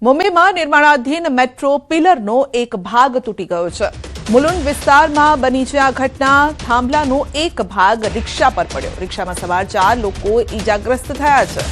મુંબઈમાં નિર્માણાધીન મેટ્રો પિલરનો એક ભાગ તૂટી ગયો છે. મુલુંડ વિસ્તારમાં બની છે આ ઘટના. થાંભલાનો એક ભાગ રિક્ષા પર પડ્યો. રિક્ષામાં સવાર 4 લોકો ઈજાગ્રસ્ત થયા છે.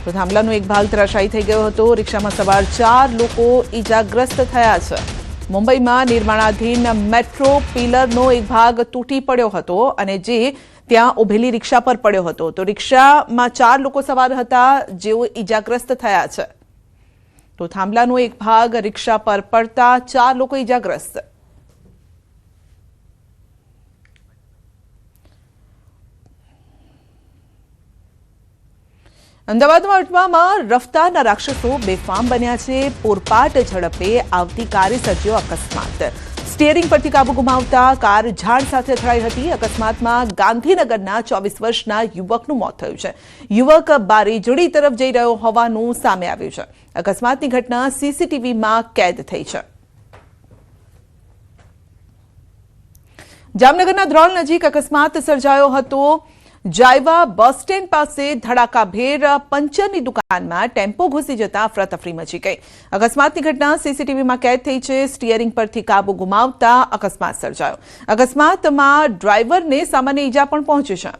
તો થાંભલાનો એક ભાગ ધરાશાયી થઈ ગયો હતો. રિક્ષામાં સવાર 4 લોકો ઈજાગ્રસ્ત થયા છે. મુંબઈમાં નિર્માણાધીન મેટ્રો પિલરનો એક ભાગ તૂટી પડ્યો હતો અને જે ત્યાં ઉભેલી રિક્ષા પર પડ્યો હતો. તો રિક્ષામાં 4 લોકો સવાર હતા જેઓ ઈજાગ્રસ્ત થયા છે. તો થાંભલાનો એક ભાગ રિક્ષા પર પડતા 4 લોકો ઈજાગ્રસ્ત. અમદાવાદમાં અટવામાં રફતારના રાક્ષસો બેફામ બન્યા છે. પૂરપાટ ઝડપે આવતી કારે સર્જ્યો અકસ્માત. સ્ટીયરિંગ પરથી કાબુ ગુમાવતા કાર ઝાડ સાથે અથડાઈ હતી. અકસ્માતમાં ગાંધીનગરના 24 વર્ષના યુવકનું મોત થયું છે. યુવક બારેજડી તરફ જઈ રહ્યો હોવાનું સામે આવ્યું છે. અકસ્માતની ઘટના સીસીટીવીમાં કેદ થઈ છે. જામનગરના ધ્રોલ નજીક અકસ્માત સર્જાયો હતો. જાયવા બસ સ્ટેન્ડ પાસે ધડાકાભેર પંચરની દુકાનમાં ટેમ્પો ઘૂસી જતા અફરાતફરી મચી ગઈ. અકસ્માતની ઘટના સીસીટીવીમાં કેદ થઈ છે. સ્ટીયરિંગ પરથી કાબુ ગુમાવતા અકસ્માત સર્જાયો. અકસ્માતમાં ડ્રાઈવરને સામાન્ય ઈજા પણ પહોંચી છે.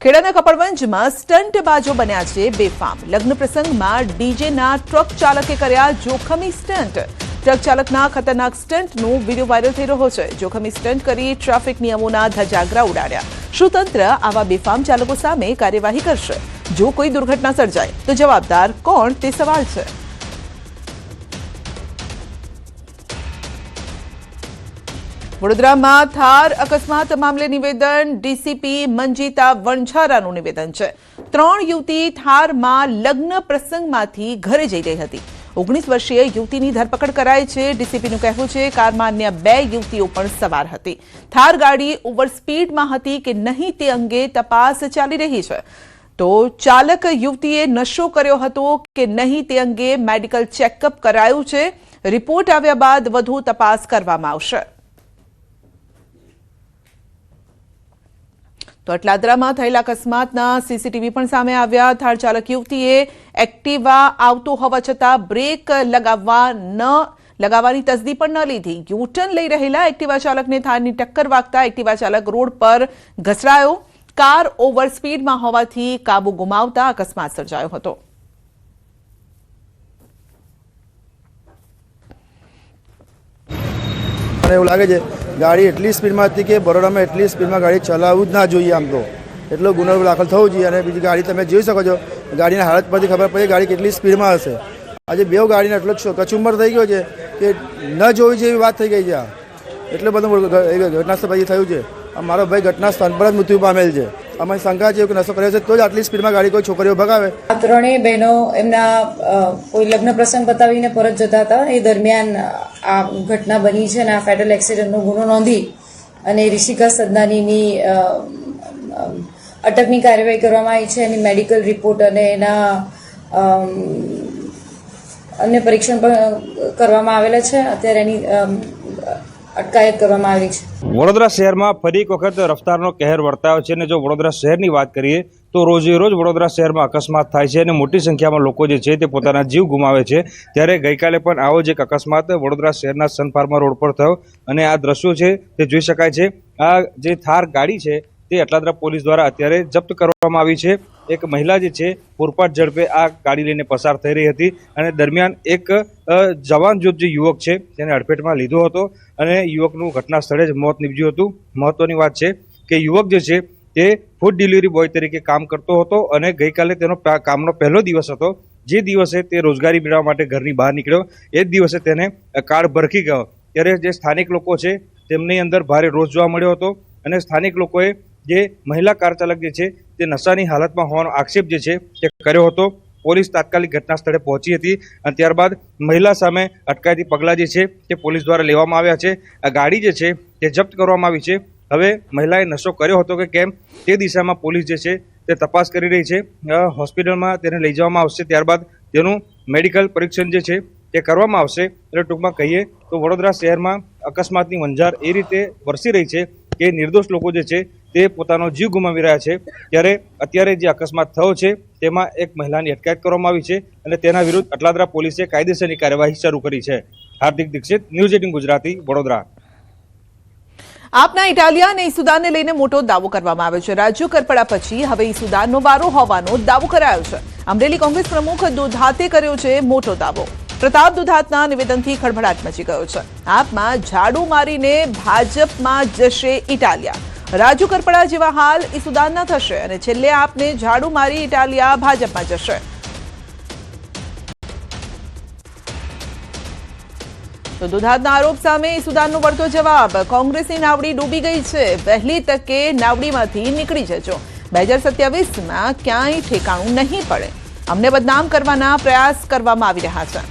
ખેડાના કપડવંજમાં સ્ટંટબાજો બન્યા છે બેફામ. લગ્ન પ્રસંગમાં ડીજેના ટ્રક ચાલકે કર્યા જોખમી સ્ટંટ. ટ્રક ચાલકના ખતરનાક સ્ટંટનો વિડીયો વાયરલ થઈ રહ્યો છે. જોખમી સ્ટંટ કરી ટ્રાફિક નિયમોના ધજાગરા ઉડાડ્યા. શું તંત્ર આવા બેફામ ચાલકો સામે કાર્યવાહી કરશે? જો કોઈ દુર્ઘટના સર્જાય તો જવાબદાર કોણ તે સવાલ છે. વડોદરામાં થાર અકસ્માત મામલે નિવેદન. ડીસીપી મંજીતા વણઝારાનું નિવેદન છે. 3 યુવતી થારમાં લગ્ન પ્રસંગમાંથી ઘરે જઈ રહી હતી. 19 વર્ષીય યુવતીની ધરપકડ કરાઈ છે. ડીસીપીનું કહેવું છે કારમાં અન્ય 2 યુવતીઓ પણ સવાર હતી. થાર ગાડી ઓવર સ્પીડમાં હતી કે નહીં તે અંગે તપાસ ચાલી રહી છે. તો ચાલક યુવતીએ નશો કર્યો હતો કે નહીં તે અંગે મેડિકલ ચેકઅપ કરાયું છે. રિપોર્ટ આવ્યા બાદ વધુ તપાસ કરવામાં આવશે. તો અટલાદરામાં થયેલા અકસ્માતના સીસીટીવી પણ સામે આવ્યા. થાર ચાલક યુવતીએ એક્ટિવા આવતો હોવા છતાં બ્રેક લગાવવાની તસદી પણ ન લીધી. યુટર્ન લઈ રહેલા એક્ટિવા ચાલકને થારની ટક્કર વાગતા એક્ટિવા ચાલક રોડ પર ઘસડાયો. કાર ઓવર સ્પીડમાં હોવાથી કાબુ ગુમાવતા અકસ્માત સર્જાયો હતો. એવું લાગે છે ગાડી એટલી સ્પીડમાં હતી કે બરોડામાં એટલી સ્પીડમાં ગાડી ચલાવવું જ ના જોઈએ. આમ તો એટલો ગુનો દાખલ થવો જોઈએ. અને બીજી ગાડી તમે જોઈ શકો છો ગાડીના હાલત પરથી ખબર પડે ગાડી કેટલી સ્પીડમાં હશે. આજે 2 ગાડીને એટલો કચુંબર થઈ ગયો છે કે ન જોવી છે એવી વાત થઈ ગઈ છે. એટલું બધું ઘટના સ્થળ પછી થયું છે. મારો ભાઈ ઘટના સ્થળ પર જ મૃત્યુ પામેલ છે. અમારી શંકા છે કે નશો કર્યો છે તો જ આટલી સ્પીડમાં ગાડી કોઈ છોકરીઓ ભગાવે. આ 3 બહેનો એમના કોઈ લગ્ન પ્રસંગ પતાવીને પરત જતા હતા. એ દરમિયાન આ ઘટના બની છે અને આ ફેટલ એક્સિડન્ટનો ગુનો નોંધી અને રિષિકા સદનાનીની અટકની કાર્યવાહી કરવામાં આવી છે. એની મેડિકલ રિપોર્ટ અને એના અન્ય પરીક્ષણ પણ કરવામાં આવેલા છે. અત્યારે એની અટકાયત કરવામાં આવી છે. વડોદરા શહેરમાં ફરી એક વખત રફતારનો કહેર વર્તાયો છે. અને જો વડોદરા શહેરની વાત કરીએ તો રોજે રોજ વડોદરા શહેરમાં અકસ્માત થાય છે અને મોટી સંખ્યામાં લોકો જે છે તે પોતાના જીવ ગુમાવે છે. ત્યારે ગઈકાલે પણ આવો જ એક અકસ્માત વડોદરા શહેરના સન ફાર્મા રોડ પર થયો અને આ દ્રશ્યો છે તે જોઈ શકાય છે. આ જે થાર ગાડી છે તે અટલાદરા પોલીસ દ્વારા અત્યારે જપ્ત કરવામાં આવી છે. એક મહિલા જે છે પૂરપાટ ઝડપે આ ગાડી લઈને પસાર થઈ રહી હતી અને દરમિયાન એક જવાન જે યુવક છે તેને અડફેટમાં લીધો હતો અને યુવકનું ઘટના સ્થળે જ મોત નીપજ્યું હતું. મહત્વની વાત છે કે યુવક જે છે તે ફૂડ ડિલિવરી બોય તરીકે કામ કરતો હતો અને ગઈકાલે તેનો કામનો પહેલો દિવસ હતો. જે દિવસે તે રોજગારી મેળવવા માટે ઘરની બહાર નીકળ્યો એ જ દિવસે તેને કાર્ડ ભરખી ગયો. ત્યારે જે સ્થાનિક લોકો છે તેમની અંદર ભારે રોષ જોવા મળ્યો હતો અને સ્થાનિક લોકોએ જે મહિલા કાર ચાલક જે છે તે નશાની હાલતમાં હોવાનો આક્ષેપ જે છે તે કર્યો હતો. પોલીસ તાત્કાલિક ઘટના સ્થળે પહોંચી હતી અને ત્યારબાદ મહિલા સામે અટકાયતી પગલાં જે છે તે પોલીસ દ્વારા લેવામાં આવ્યા છે. આ ગાડી જે છે તે જપ્ત કરવામાં આવી છે. હવે મહિલાએ નશો કર્યો હતો કે કેમ તે દિશામાં પોલીસ જે છે તે તપાસ કરી રહી છે. હોસ્પિટલમાં તેને લઈ જવામાં આવશે. ત્યારબાદ તેનું મેડિકલ પરીક્ષણ જે છે તે કરવામાં આવશે. એટલે ટૂંકમાં કહીએ તો વડોદરા શહેરમાં અકસ્માતની વંજાર એ રીતે વરસી રહી છે કે નિર્દોષ લોકો જે છે તે પોતાનો જીવ ગુમાવી રહ્યા છે, ત્યારે અત્યારે જે અકસ્માત થયો છે તેમાં એક મહિલાની અટકાયત કરવામાં આવી છે અને તેના વિરુદ્ધ અટલાદરા પોલીસે કાયદેસરની કાર્યવાહી શરૂ કરી છે. હાર્દિક દીક્ષિત, ન્યૂઝ 18 ગુજરાતી, વડોદરા. આપના ઇટાલિયા અને ઈસુદાનને લઈને મોટો દાવો કરવામાં આવ્યો છે. રાજુ કરપડા પછી હવે ઈસુદાનનો વારો હોવાનો દાવો કરાયો છે. અમરેલી કોંગ્રેસ પ્રમુખ દુધાતે કર્યો છે મોટો દાવો. પ્રતાપ દુધાતના નિવેદનથી ખળભળાટ મચી ગયો છે. આપમાં ઝાડુ મારીને ભાજપમાં જશે ઇટાલિયા. રાજુ કરપડા જેવા હાલ ઈસુદાનના થશે અને છેલ્લે આપને ઝાડુ મારી ઇટાલિયા ભાજપમાં જશે. તો દુધાતના આરોપ સામે ઈસુદાનનો વળતો જવાબ. કોંગ્રેસની નાવડી ડૂબી ગઈ છે, વહેલી તકે નાવડીમાંથી નીકળી જજો. 2027માં ક્યાંય ઠેકાણું નહીં પડે. અમને બદનામ કરવાના પ્રયાસ કરવામાં આવી રહ્યા છે.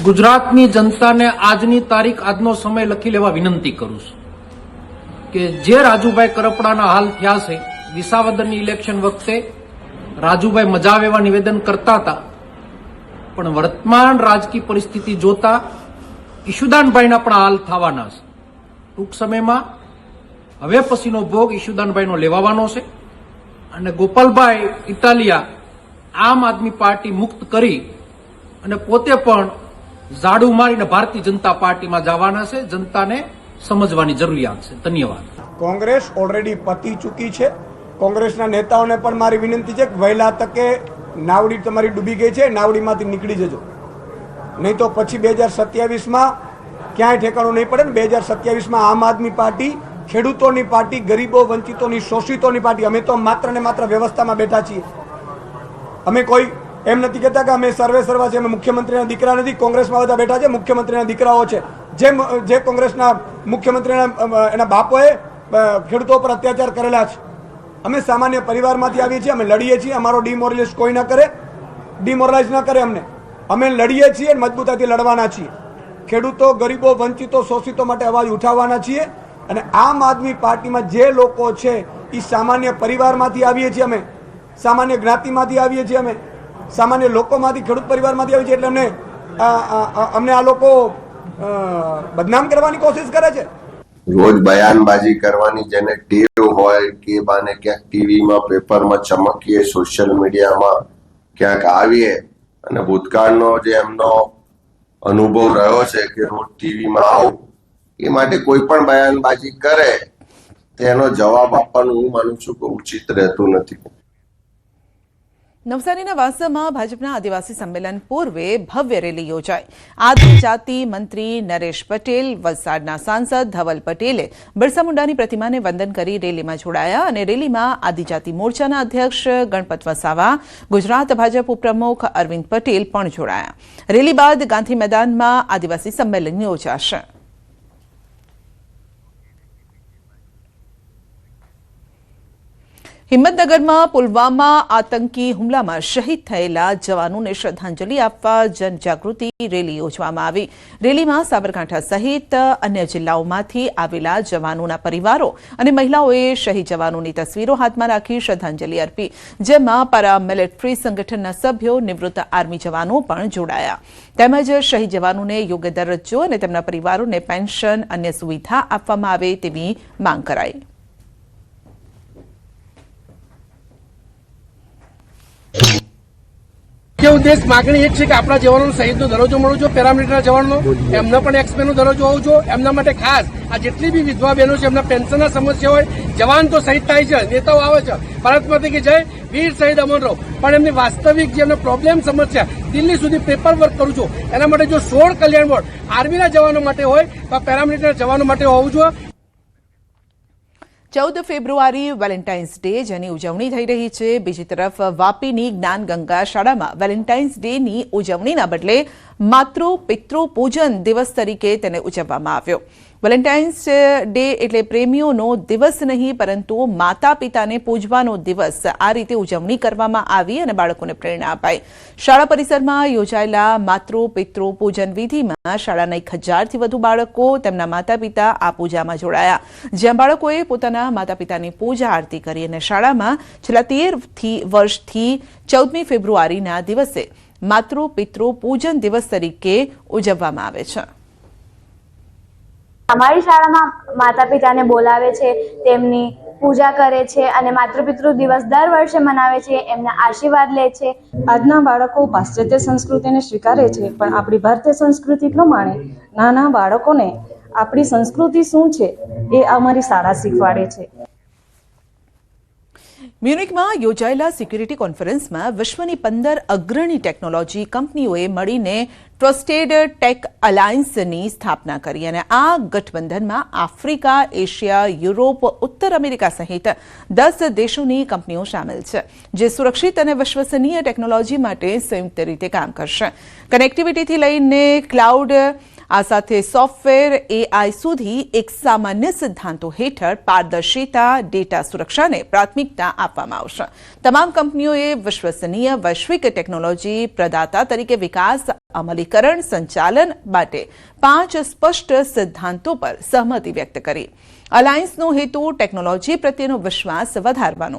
ગુજરાતની જનતાને આજની તારીખ, આજનો સમય લખી લેવા વિનંતી કરું છું કે જે રાજુભાઈ કરપડાના હાલ થયા છે, વિસાવદરની ઇલેક્શન વખતે રાજુભાઈ મજા આવે એવા નિવેદન કરતા હતા, પણ વર્તમાન રાજકીય પરિસ્થિતિ જોતા ઈશુદાનભાઈના પણ હાલ થવાના છે. ટૂંક સમયમાં હવે પછીનો ભોગ ઈશુદાનભાઈનો લેવાનો છે અને ગોપાલભાઈ ઇટાલિયા આમ આદમી પાર્ટી મુક્ત કરી અને પોતે પણ ઝાડુ મારીને ભારતીય જનતા પાર્ટીમાં જવાના છે. જનતાને સમજવાની જરૂરિયાત છે. ધન્યવાદ. કોંગ્રેસ ઓલરેડી પતી ચૂકી છે. કોંગ્રેસના નેતાઓને પણ મારી વિનંતી છે કે વહેલા તકે નાવડી તમારી ડૂબી ગઈ છે, નાવડીમાંથી નીકળી જજો, નહીં તો પછી 2027માં ક્યાંય ઠેકાણું નહીં પડે ને. 2027માં આમ આદમી પાર્ટી ખેડૂતોની પાર્ટી, ગરીબો, વંચિતોની, શોષિતોની પાર્ટી. અમે તો માત્ર ને માત્ર વ્યવસ્થામાં બેઠા છીએ. અમે કોઈ એમ નથી કહેતા કે અમે સર્વે સર્વા છે, અમે મુખ્યમંત્રીના દીકરા નથી. કોંગ્રેસમાં બધા બેઠા છે, મુખ્યમંત્રીના દીકરાઓ છે. જે કોંગ્રેસના મુખ્યમંત્રીના એના બાપોએ ખેડૂતો પર અત્યાચાર કરેલા છે. અમે સામાન્ય પરિવારમાંથી આવીએ છીએ, અમે લડીએ છીએ. અમારો ડિમોરલાઇઝ કોઈ ના કરે, ડિમોરલાઇઝ ના કરે અમને. અમે લડીએ છીએ અને મજબૂતાઈથી લડવાના છીએ. ખેડૂતો, ગરીબો, વંચિતો, શોષિતો માટે અવાજ ઉઠાવવાના છીએ. અને આમ આદમી પાર્ટીમાં જે લોકો છે એ સામાન્ય પરિવારમાંથી આવીએ છીએ, અમે સામાન્ય જ્ઞાતિમાંથી આવીએ છીએ, અમે સામાન્ય લોકોમાંથી, ખેડૂત પરિવારમાંથી આવીએ છીએ. એટલે અમને આ લોકો બદનામ કરવાની કોશિશ કરે છે. રોજ બયાનબાજી કરવાની જેને ટેવ હોય કે બાને ક્યાંક ટીવીમાં, પેપરમાં ચમકીએ, સોશિયલ મીડિયામાં ક્યાંક આવીએ, અને ભૂતકાળનો જે એમનો અનુભવ રહ્યો છે કે રોજ ટીવીમાં આવું, એ માટે કોઈ પણ બયાનબાજી કરે તેનો જવાબ આપવાનું હું માનું છું કે ઉચિત રહેતું નથી. નવસારીના વાંસામાં ભાજપના આદિવાસી સંમેલન પૂર્વે ભવ્ય રેલી યોજાઈ. આદિજાતિ મંત્રી નરેશ પટેલ, વલસાડના સાંસદ ધવલ પટેલે બિરસા મુંડાની પ્રતિમાને વંદન કરી રેલીમાં જોડાયા અને રેલીમાં આદિજાતિ મોરચાના અધ્યક્ષ ગણપત વસાવા, ગુજરાત ભાજપ ઉપપ્રમુખ અરવિંદ પટેલ પણ જોડાયા. રેલી બાદ ગાંધી મેદાનમાં આદિવાસી સંમેલન યોજાશે. હિંમતનગરમાં પુલવામા આતંકી હુમલામાં શહીદ થયેલા જવાનોને શ્રદ્ધાંજલિ આપવા જનજાગૃતિ રેલી યોજવામાં આવી. રેલીમાં સાબરકાંઠા સહિત અન્ય જિલ્લાઓમાંથી આવેલા જવાનોના પરિવારો અને મહિલાઓએ શહીદ જવાનોની તસવીરો હાથમાં રાખી શ્રદ્ધાંજલિ અર્પી, જેમાં પેરામિલિટરી સંગઠનના સભ્યો, નિવૃત્ત આર્મી જવાનો પણ જોડાયા. તેમજ શહીદ જવાનોને યોગ્ય દરજ્જો અને તેમના પરિવારોને પેન્શન, અન્ય સુવિધા આપવામાં આવે તેવી માંગ કરાઈ. મુખ્ય ઉદ્દેશ માગણી એ છે કે આપણા જવાનોનો શહીદનો દરજ્જો મળવો જોઈએ, પેરામિલિટરીના જવાનનો એમનો પણ એક્સપેનો દરજ્જો હોવો જોઈએ. એમના માટે ખાસ આ જેટલી બી વિધવા બહેનો છે, એમના પેન્શનના સમસ્યા હોય, જવાન તો શહીદ થાય છે, નેતાઓ આવે છે, ભારત માતા કી જય, વીર શહીદ અમર રહો, પણ એમની વાસ્તવિક જે એમનો પ્રોબ્લેમ સમસ્યા દિલ્હી સુધી પેપર વર્ક કરું છું, એના માટે જો 16 કલ્યાણ બોર્ડ આર્મીના જવાનો માટે હોય તો પેરામિલિટરીના જવાનો માટે હોવું જોઈએ. 14 ફેબ્રુઆરી વેલેન્ટાઇન્સ ડે, જેની ઉજવણી થઈ રહી છે. બીજી તરફ વાપીની જ્ઞાનગંગા શાળામાં વેલેન્ટાઇન્સ ડેની ઉજવણીના બદલે માતૃ પિતૃ પૂજન દિવસ તરીકે તેને ઉજવવામાં આવ્યો. વેલેન્ટાઇન્સ ડે એટલે પ્રેમીઓનો દિવસ નહીં, પરંતુ માતા પિતાને પૂજવાનો દિવસ. આ રીતે ઉજવણી કરવામાં આવી અને બાળકોને પ્રેરણા અપાઈ. શાળા પરિસરમાં યોજાયેલા માતૃ પિતૃ પૂજન વિધિમાં શાળાના 1000થી વધુ બાળકો, તેમના માતા પિતા આ પૂજામાં જોડાયા, જ્યાં બાળકોએ પોતાના માતા પિતાની પૂજા આરતી કરી અને શાળામાં છેલ્લા 13 વર્ષથી 14મી ફેબ્રુઆરીના દિવસે માતૃ પિતૃ પૂજન દિવસ તરીકે ઉજવવામાં આવે છે. અમારી શાળામાં માતા પિતાને બોલાવે છે, તેમની પૂજા કરે છે અને માતૃપિતૃ દિવસ દર વર્ષે મનાવે છે, એમના આશીર્વાદ લે છે. આજના બાળકો પાશ્ચાત્ય સંસ્કૃતિને સ્વીકારે છે, પણ આપણી ભારતીય સંસ્કૃતિ પ્રમાણે નાના બાળકોને આપણી સંસ્કૃતિ શું છે એ અમારી શાળા શીખવાડે છે. મ્યુનિકમાં યોજાયેલા સિક્યુરિટી કોન્ફરન્સમાં વિશ્વની 15 અગ્રણી ટેકનોલોજી કંપનીઓએ મળીને ટ્રસ્ટેડ ટેક અલાયન્સની સ્થાપના કરી અને આ ગઠબંધનમાં આફ્રિકા, એશિયા, યુરોપ, ઉત્તર અમેરિકા સહિત 10 દેશોની કંપનીઓ સામેલ છે, જે સુરક્ષિત અને વિશ્વસનીય ટેકનોલોજી માટે સંયુક્ત રીતે કામ કરશે. કનેક્ટિવિટીથી લઈને ક્લાઉડ, આ સાથે સોફ્ટવેર, AI સુધી એક સામાન્ય સિદ્ધાંતો હેઠળ પારદર્શિતા, ડેટા સુરક્ષાને પ્રાથમિકતા આપવામાં આવશે. તમામ કંપનીઓએ વિશ્વસનીય વૈશ્વિક ટેકનોલોજી પ્રદાતા તરીકે વિકાસ, અમલીકરણ, સંચાલન માટે 5 સ્પષ્ટ સિદ્ધાંતો પર સહમતિ વ્યક્ત કરી. અલાયન્સનો હેતુ ટેકનોલોજી પ્રત્યેનો વિશ્વાસ વધારવાનો